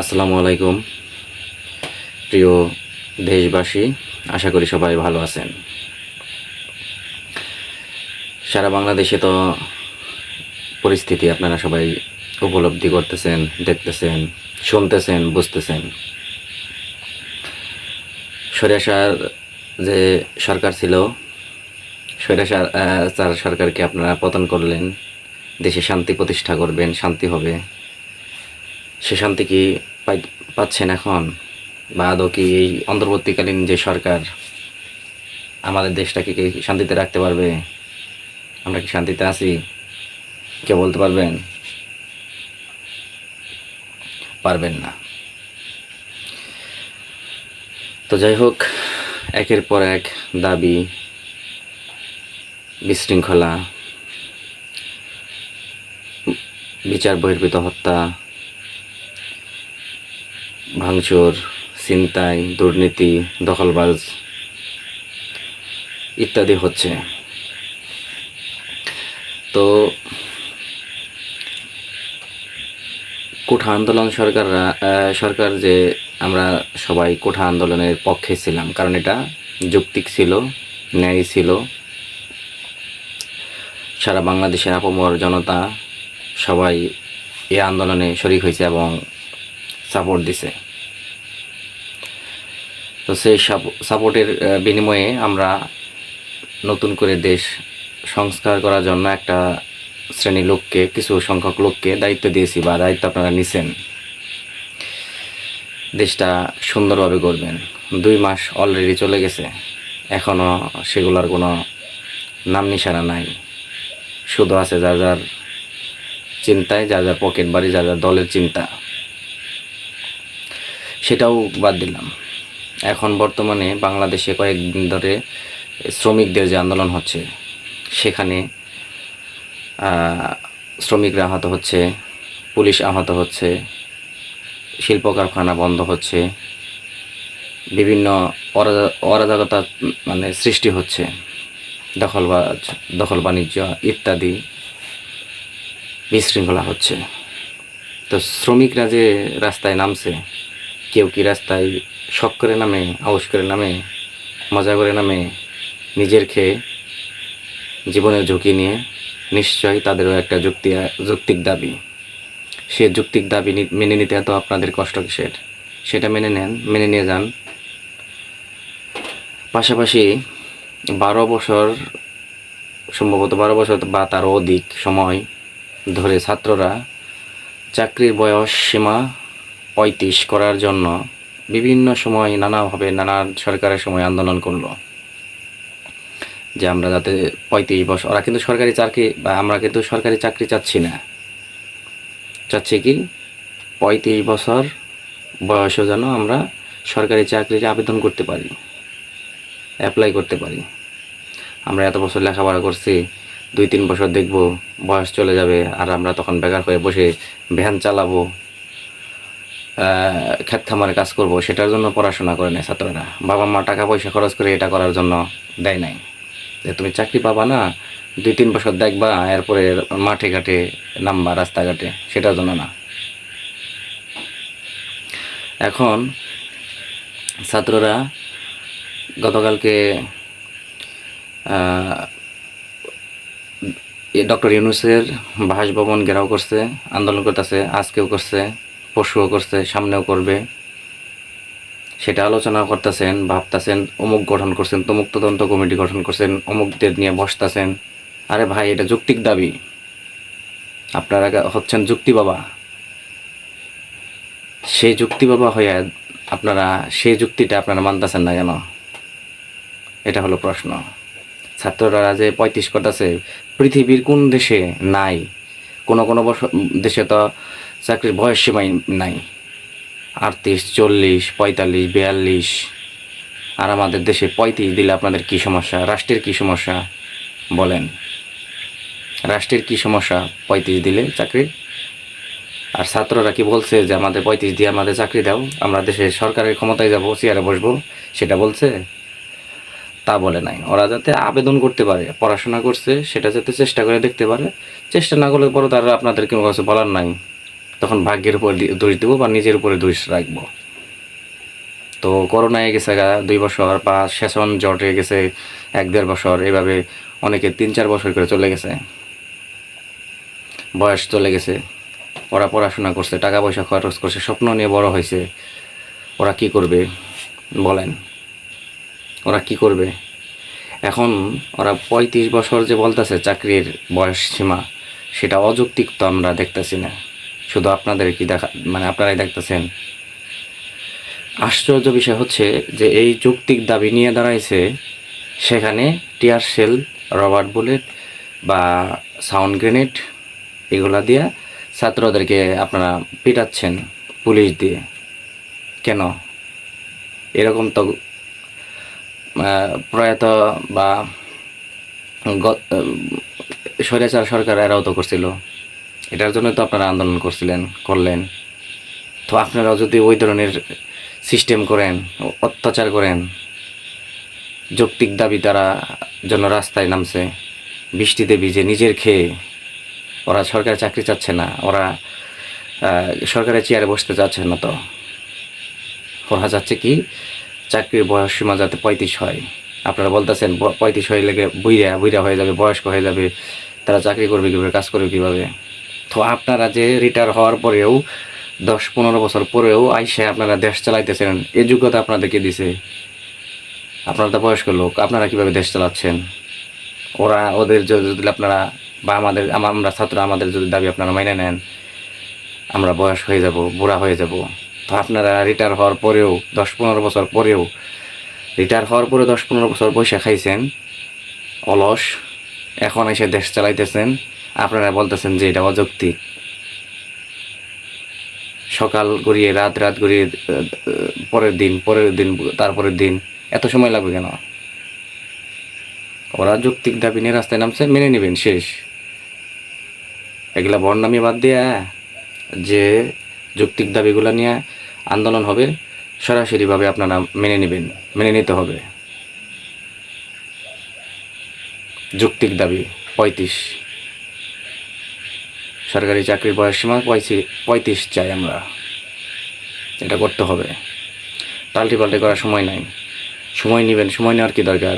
আসসালামু আলাইকুম প্রিয় দেশবাসী, আশা করি সবাই ভালো আছেন। সারা বাংলাদেশে তো পরিস্থিতি আপনারা সবাই উপলব্ধি করতেছেন, দেখতেছেন, শুনতেছেন, বুঝতেছেন। স্বৈরাচার যে সরকার ছিল, স্বৈরাচার সরকারকে আপনারা পতন করলেন, দেশে শান্তি প্রতিষ্ঠা করবেন, শান্তি হবে। সে শান্তি কি পাচ্ছেন এখন? বা আদৌ কি এই অন্তর্বর্তীকালীন যে সরকার আমাদের দেশটাকে কি শান্তিতে রাখতে পারবে? আমরা কি শান্তিতে আছি? কেউ বলতে পারবেন? পারবেন না। তো যাই হোক, একের পর এক দাবি, বিশৃঙ্খলা, বিচার বহির্ভূত হত্যা, ভাঙচুর, ছিনতাই, দুর্নীতি, দখলবাজ ইত্যাদি হচ্ছে। তো কোঠা আন্দোলন সরকার যে আমরা সবাই কোঠা আন্দোলনের পক্ষে ছিলাম, কারণ এটা যৌক্তিক ছিল, ন্যায় ছিল। সারা বাংলাদেশের আপামর জনতা সবাই এই আন্দোলনে শরিক হয়েছে এবং সাপোর্ট দিছে। তো সেই সাপোর্টের বিনিময়ে আমরা নতুন করে দেশ সংস্কার করার জন্য একটা শ্রেণীর লোককে, কিছু সংখ্যক লোককে দায়িত্ব দিয়েছি, বা দায়িত্ব আপনারা নিছেন। দেশটা সুন্দরভাবে করবেন। 2 মাস অলরেডি চলে গেছে, এখনও সেগুলোর কোনো নাম নিশানা নাই। শুধু আছে যার যার চিন্তায়, যার যার পকেট বাড়ি, যার যার দলের চিন্তা। সেটাও বাদ দিলাম। এখন বর্তমানে বাংলাদেশে কয়েকদিন ধরে শ্রমিকদের যে আন্দোলন হচ্ছে, সেখানে শ্রমিকরা আহত হচ্ছে, পুলিশ আহত হচ্ছে, শিল্প কারখানা বন্ধ হচ্ছে, বিভিন্ন অরাজকতা মানে সৃষ্টি হচ্ছে, দখল বাণিজ্য ইত্যাদি বিশৃঙ্খলা হচ্ছে। তো শ্রমিকরা যে রাস্তায় নামছে, কেউ কি রাস্তায় শখ করে নামে, আউশ করে নামে, মজা করে নামে, নিজের খেয়ে জীবনের ঝুঁকি নিয়ে? নিশ্চয়ই তাদেরও একটা যৌক্তিক দাবি। সে যৌক্তিক দাবি মেনে নিতে এত আপনাদের কষ্ট কিসের? সেটা মেনে নেন, মেনে নিয়ে যান। পাশাপাশি 12 বছর, সম্ভবত 12 বছর বা তারও অধিক সময় ধরে ছাত্ররা চাকরির বয়স সীমা 35 করার জন্য বিভিন্ন সময় নানাভাবে নানা সরকারের সময় আন্দোলন করলো, যে আমরা যাতে 35 বছর, ওরা কিন্তু সরকারি চাকরি, বা আমরা কিন্তু সরকারি চাকরি চাচ্ছি না, চাচ্ছি কি 35 বছর বয়সেও যেন আমরা সরকারি চাকরিতে আবেদন করতে পারি, অ্যাপ্লাই করতে পারি। আমরা এত বছর লেখাপড়া করছি, 2-3 বছর দেখব বয়স চলে যাবে, আর আমরা তখন বেকার হয়ে বসে ভ্যান চালাবো, ক্ষেত খামারে কাজ করব। সেটার জন্য পড়াশোনা করে নেয় ছাত্ররা। বাবা মা টাকা পয়সা খরচ করে এটা করার জন্য দেয় নাই, যে তুমি চাকরি পাবা না, 2-3 বছর দেখবা, এরপরে মাঠে ঘাটে নামবা, রাস্তাঘাটে, সেটার জন্য না। এখন ছাত্ররা গতকালকে ডক্টর ইউনূসের বাসভবন ঘেরাও করছে, আন্দোলন করতেছে, আজকেও করছে, পরশুও করছে, সামনেও করবে। সেটা আলোচনা করতেছেন, ভাবতেছেন, অমুক গঠন করছেন, তমুক তদন্ত কমিটি গঠন করছেন, অমুকদের নিয়ে বসতেছেন। আরে ভাই, এটা যৌক্তিক দাবি। আপনারা হচ্ছেন যুক্তি বাবা। সেই যুক্তি বাবা হয়ে আপনারা সেই যুক্তিটা আপনারা মানতেছেন না কেন? এটা হলো প্রশ্ন। ছাত্ররা যে 35 করতেছে, পৃথিবীর কোন দেশে নাই? কোনো দেশে তো চাকরির বয়স সীমাই নাই, 38, 40, 45, 42। আর আমাদের দেশে 35 দিলে আপনাদের কি সমস্যা? রাষ্ট্রের কি সমস্যা বলেন? রাষ্ট্রের কি সমস্যা 35 দিলে চাকরির? আর ছাত্ররা কি বলছে যে আমাদের 35 দিয়ে আমাদের চাকরি দাও, আমরা দেশের সরকারের ক্ষমতায় যাব, চেয়ারে বসবো, সেটা বলছে? তা বলে নাই। ওরা যাতে আবেদন করতে পারে, পড়াশোনা করছে, সেটা যাতে চেষ্টা করে দেখতে পারে। চেষ্টা না করলে পরে তারা আপনাদের কোনো কিছু বলার নাই। তখন ভাগ্যের উপর দোষ দেবো বা নিজের উপরে দোষ রাখবো। তো করোনা হয়ে গেছে 2 বছর, বা সেশন জট হয়ে গেছে 1-1.5 বছর, এভাবে অনেকে 3-4 বছর করে চলে গেছে, বয়স চলে গেছে। ওরা পড়াশোনা করছে, টাকা পয়সা খরচ করছে, স্বপ্ন নিয়ে বড় হয়েছে। ওরা কি করবে বলেন? ওরা কি করবে এখন? ওরা 35 বছর যে বলতেছে চাকরির বয়স সীমা, সেটা অযৌক্তিক তো আমরা দেখতেছি না, শুধু আপনাদের কি দেখা, মানে আপনারাই দেখতেছেন। আশ্চর্য বিষয় হচ্ছে যে এই যৌক্তিক দাবি নিয়ে দাঁড়াইছে, সেখানে টিয়ার শেল, রবার্ট বুলেট বা সাউন্ড গ্রেনেড এগুলা দিয়ে ছাত্রদেরকে আপনারা পিটাচ্ছেন পুলিশ দিয়ে। কেন? এরকম তো প্রয়াত বা স্বৈরাচার সরকার এরাও তো করছিল, এটার জন্য তো আপনারা আন্দোলন করলেন। তো আপনারাও যদি ওই ধরনের সিস্টেম করেন, অত্যাচার করেন, যৌক্তিক দাবি তারা জন্য রাস্তায় নামছে, বৃষ্টিতে ভিজে নিজের খেয়ে। ওরা সরকারি চাকরি চাচ্ছে না, ওরা সরকারি চেয়ারে বসতে চাচ্ছে না, তো ওরা যাচ্ছে কি চাকরির বয়স সীমা যাতে 35 হয়। আপনারা বলতেছেন 35 হয়ে লেগে বুইরা হয়ে যাবে, বয়স্ক হয়ে যাবে, তারা চাকরি করবে কীভাবে, কাজ করবে কীভাবে? তো আপনারা যে রিটায়ার হওয়ার পরেও 10-15 বছর পরেও আইসে আপনারা দেশ চালাইতেছেন, এই যোগ্যতা আপনাদেরকে দিছে। আপনারা তো বয়স্ক লোক, আপনারা কীভাবে দেশ চালাচ্ছেন? ওদের যদি আপনারা বা আমরা ছাত্র, আমাদের যদি দাবি আপনারা মেনে নেন, আমরা বয়স হয়ে যাব, বুড়া হয়ে যাব। তো আপনারা রিটায়ার হওয়ার পরেও 10-15 বছর পরেও, রিটায়ার হওয়ার পরে 10-15 বছর পয়সা খাইছেন, অলস, এখন এসে দেশ চালাইতেছেন, আপনারা বলতেছেন যে এটা অযৌক্তিক। সকাল গড়িয়ে রাত গড়িয়ে পরের দিন তারপরের দিন, এত সময় লাগবে কেন? ওরা যৌক্তিক দাবি নিয়ে রাস্তায় নামছে, মেনে নেবেন, শেষ। এগুলা বর্ণামি বাদ দিয়ে যে যৌক্তিক দাবিগুলো নিয়ে আন্দোলন হবে, সরাসরিভাবে আপনারা মেনে নিতে হবে। যৌক্তিক দাবি 35, সরকারি চাকরির বয়স সীমা 35 চাই আমরা, এটা করতে হবে। পাল্টি করার সময় নাই, সময় নেবেন, সময় নেওয়ার কি দরকার?